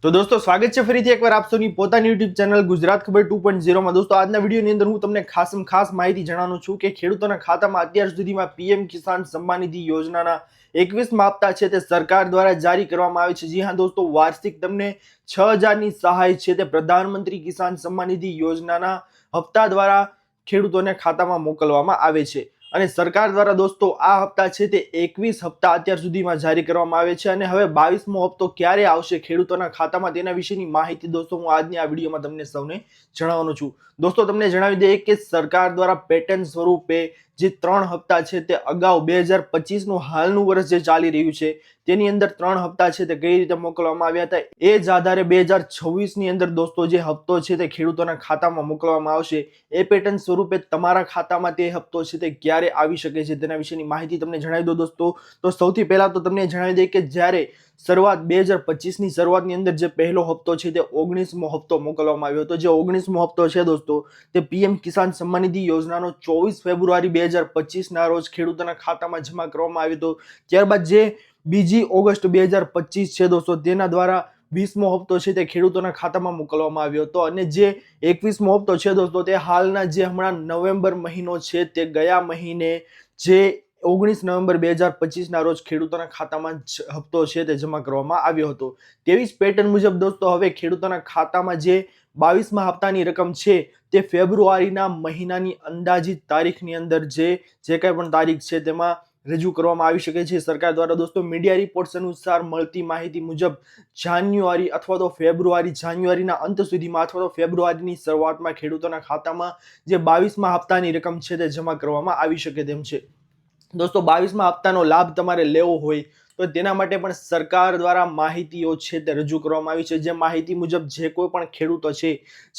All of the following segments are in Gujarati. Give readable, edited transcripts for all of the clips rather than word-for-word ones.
તો દોસ્તો સ્વાગત છે ફરીથી એકવાર આપ સૌની પોતાની યુટ્યુબ ચેનલ ગુજરાત ખબર 2.0 માં। દોસ્તો આજના વિડીયોની અંદર હું તમને ખાસ માહિતી જણાવવાનું છું કે ખેડૂતોના ખાતામાં અત્યાર સુધીમાં પીએમ કિસાન સન્માન નિધિ યોજનાના 21મા હપ્તા છે તે સરકાર દ્વારા જારી કરવામાં આવે છે। જી હા દોસ્તો, વાર્ષિક તમને 6000 ની સહાય છે તે પ્રધાનમંત્રી કિસાન સન્માન નિધિ યોજનાના હપ્તા દ્વારા ખેડૂતોને ખાતામાં મોકલવામાં આવે છે। અને સરકાર દ્વારા દોસ્તો આ હપ્તા છે તે 21 હપ્તા અત્યાર સુધીમાં જારી કરવામાં આવે છે અને હવે 22મો હપ્તો ક્યારે આવશે ખેડૂતોના ખાતામાં તેના વિશેની માહિતી દોસ્તો હું આજની આ વિડીયોમાં તમને સૌને જણાવવાનો છું। દોસ્તો તમને જણાવી દઈએ કે સરકાર દ્વારા પેટર્ન સ્વરૂપે જે 3 હપ્તા છે તે અગાઉ 2025 નું હાલનું વર્ષ જે ચાલી રહ્યું છે તેની અંદર 3 હપ્તા છે તે કઈ રીતે મોકલવામાં આવ્યા હતા એ જ આધારે 2026 ની અંદર દોસ્તો જે હપ્તો છે તે ખેડૂતોના ખાતામાં મોકલવામાં આવશે। એ પેટર્ન સ્વરૂપે તમારા ખાતામાં તે હપ્તો છે તે ક્યારે આવી શકે છે તેના વિશેની માહિતી તમને જણાવી દો દોસ્તો। તો સૌથી પહેલા તો તમને જણાવી દઈએ કે જ્યારે શરૂઆત 2025 ની શરૂઆતની અંદર જે પહેલો હપ્તો છે તે 19મો હપ્તો મોકલવામાં આવ્યો હતો। જે 19મો હપ્તો છે દોસ્તો તે પીએમ કિસાન સન્માન નિધિ યોજનાનો 24 ફેબ્રુઆરી 2025 ના રોજ ખેડૂતોના ખાતામાં જમા કરવામાં આવ્યો હતો। ત્યારબાદ જે 2 ઓગસ્ટ 2025 છે દોસ્તો તેના દ્વારા 20મો હપ્તો છે તે ખેડૂતોના ખાતામાં મોકલવામાં આવ્યો હતો અને જે 21મો હપ્તો છે દોસ્તો તે હાલના જે હમણાં નવેમ્બર મહિનો છે તે ગયા મહિને જે 19 નવેમ્બર 2025 ના રોજ ખેડૂતોના ખાતામાં હપ્તો છે તે જમા કરવામાં આવ્યો હતો। તેવી જ પેટર્ન મુજબ દોસ્તો હવે ખેડૂતોના ખાતામાં જે 22મા હપ્તાની રકમ છે તે ફેબ્રુઆરીના મહિનાની અંદાજિત તારીખની અંદર જે કંઈ પણ તારીખ છે તેમાં રજૂ કરવામાં આવી શકે છે સરકાર દ્વારા। દોસ્તો મીડિયા રિપોર્ટ્સ અનુસાર મળતી માહિતી મુજબ જાન્યુઆરી અથવા તો જાન્યુઆરીના અંત સુધીમાં અથવા તો ફેબ્રુઆરીની શરૂઆતમાં ખેડૂતોના ખાતામાં જે 22મા હપ્તાની રકમ છે તે જમા કરવામાં આવી શકે તેમ છે। દોસ્તો 22મા હપ્તાનો લાભ તમારે લેવો હોય તો તેના માટે પણ સરકાર દ્વારા માહિતીઓ છે તે રજૂ કરવામાં આવી છે। જે માહિતી મુજબ જે કોઈ પણ ખેડૂતો છે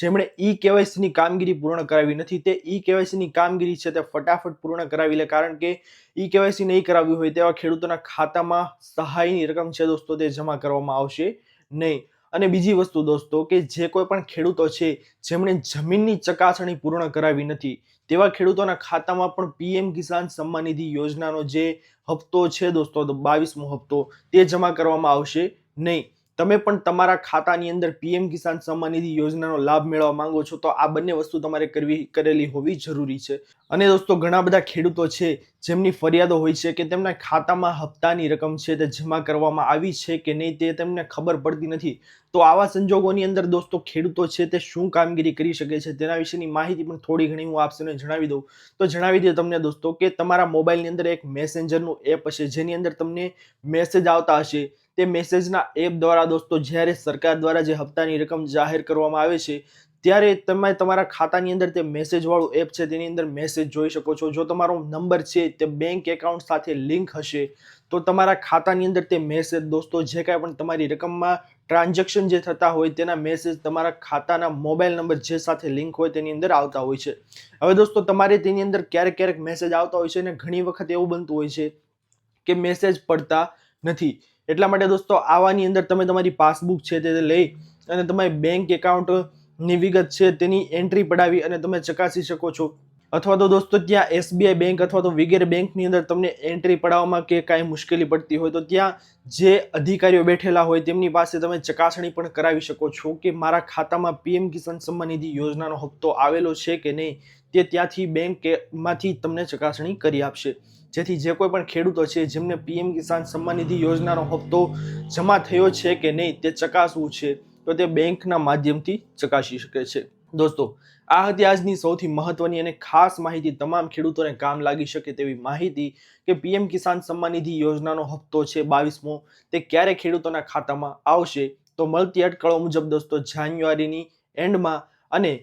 જેમણે ઈ-કેવાયસી ની કામગીરી પૂર્ણ કરાવી નથી તે ઈ-કેવાયસી ની કામગીરી છે તે ફટાફટ પૂર્ણ કરાવી લે, કારણ કે ઈ-કેવાયસી નહીં કરાવ્યું હોય તેવા ખેડૂતોના ખાતામાં સહાયની રકમ છે દોસ્તો તે જમા કરવામાં આવશે નહીં। અને બીજી વસ્તુ દોસ્તો કે જે કોઈ પણ ખેડૂતો છે જેમણે જમીનની ચકાસણી પૂર્ણ કરાવી નથી તેવા ખેડૂતોના ખાતામાં પણ પીએમ કિસાન સન્માન નિધિ યોજનાનો જે હપ્તો છે દોસ્તો 22મો હપ્તો તે જમા કરવામાં આવશે નહીં। તમે પણ તમારા ખાતાની અંદર પીએમ કિસાન સન્માન નિધિ યોજનાનો લાભ મેળવવા માંગો છો તો આ બંને વસ્તુ તમારે કરેલી હોવી જરૂરી છે। અને દોસ્તો ઘણા બધા ખેડૂતો છે જેમની ફરિયાદો હોય છે કે તેમના ખાતામાં હપ્તાની રકમ છે તે જમા કરવામાં આવી છે કે નહીં તે તેમને ખબર પડતી નથી। તો આવા સંજોગોની અંદર દોસ્તો ખેડૂતો છે તે શું કામગીરી કરી શકે છે તેના વિશેની માહિતી પણ થોડી ઘણી હું આપને જણાવી દઉં તો જણાવી દઉં તમને દોસ્તો કે તમારા મોબાઈલની અંદર એક મેસેન્જરનું એપ હશે જેની અંદર તમને મેસેજ આવતા હશે। તે મેસેજના એપ દ્વારા દોસ્તો જ્યારે સરકાર દ્વારા જે હપ્તાની રકમ જાહેર કરવામાં આવે છે ત્યારે તમે તમારા ખાતાની અંદર તે મેસેજ વાળું એપ છે તેની અંદર મેસેજ જોઈ શકો છો। જો તમારો નંબર છે તે બેંક એકાઉન્ટ સાથે લિંક હશે તો તમારા ખાતાની અંદર તે મેસેજ દોસ્તો જે કાંઈ પણ તમારી રકમમાં ટ્રાન્ઝેક્શન જે થતા હોય તેના મેસેજ તમારા ખાતાના મોબાઈલ નંબર જે સાથે લિંક હોય તેની અંદર આવતા હોય છે। હવે દોસ્તો તમારે તેની અંદર ક્યારેક મેસેજ આવતા હોય છે અને ઘણી વખત એવું બનતું હોય છે કે મેસેજ પડતા નથી। એટલા માટે દોસ્તો આવાની અંદર તમે તમારી પાસબુક છે તે લઈ અને તમારી બેંક એકાઉન્ટની વિગત છે તેની એન્ટ્રી પડાવી અને તમે ચકાસી શકો છો। અથવા તો દોસ્તો ત્યાં એસબીઆઈ બેંક અથવા તો વગેરે બેંકની અંદર તમને એન્ટ્રી પડાવવામાં કે કાંઈ મુશ્કેલી પડતી હોય તો ત્યાં જે અધિકારીઓ બેઠેલા હોય તેમની પાસે તમે ચકાસણી પણ કરાવી શકો છો કે મારા ખાતામાં પીએમ કિસાન સન્માન નિધિ યોજનાનો હપ્તો આવેલો છે કે નહીં તે ત્યાંથી બેંકમાંથી તમને ચકાસણી કરી આપશે। જેથી જે કોઈ પણ ખેડૂતો છે જેમને પીએમ કિસાન સન્માન નિધિ યોજનાનો હપ્તો જમા થયો છે કે નહીં તે ચકાસવું છે તો તે બેંકના માધ્યમથી ચકાસી શકે છે। દોસ્તો આ હતી આજની સૌથી મહત્વની અને ખાસ માહિતી, તમામ ખેડૂતોને કામ લાગી શકે તેવી માહિતી કે પીએમ કિસાન સન્માન નિધિ યોજનાનો હપ્તો છે 22મો તે ક્યારે ખેડૂતોના ખાતામાં આવશે। તો મળતી અટકળો મુજબ દોસ્તો જાન્યુઆરીની એન્ડમાં અને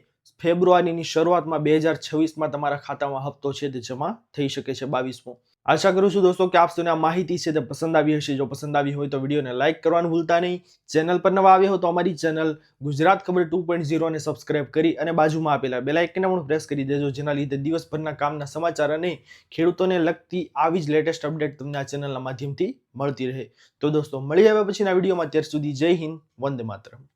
ફેબ્રુઆરીની શરૂઆતમાં 2026માં તમારા ખાતામાં હપ્તો છે તે જમા થઈ શકે છે 22મો। આશા કરું છું દોસ્તો કે આપ સૌને આ માહિતી છે તે પસંદ આવી હશે। જો પસંદ આવી હોય તો વિડીયોને લાઇક કરવાનું ભૂલતા નહીં। ચેનલ પર નવા આવ્યા હો તો અમારી ચેનલ ગુજરાત ખબર 2.0 ને સબસ્ક્રાઇબ કરી અને બાજુમાં આપેલા બેલ આઇકનને પણ પ્રેસ કરી દેજો જેના લીધે દિવસભરના કામના સમાચાર અને ખેડૂતોને લગતી આવી જ લેટેસ્ટ અપડેટ તમને આ ચેનલના માધ્યમથી મળતી રહે। તો દોસ્તો મળી આવ્યા પછીના વિડીયોમાં, ત્યાર સુધી જય હિન્દ, વંદે માતરમ।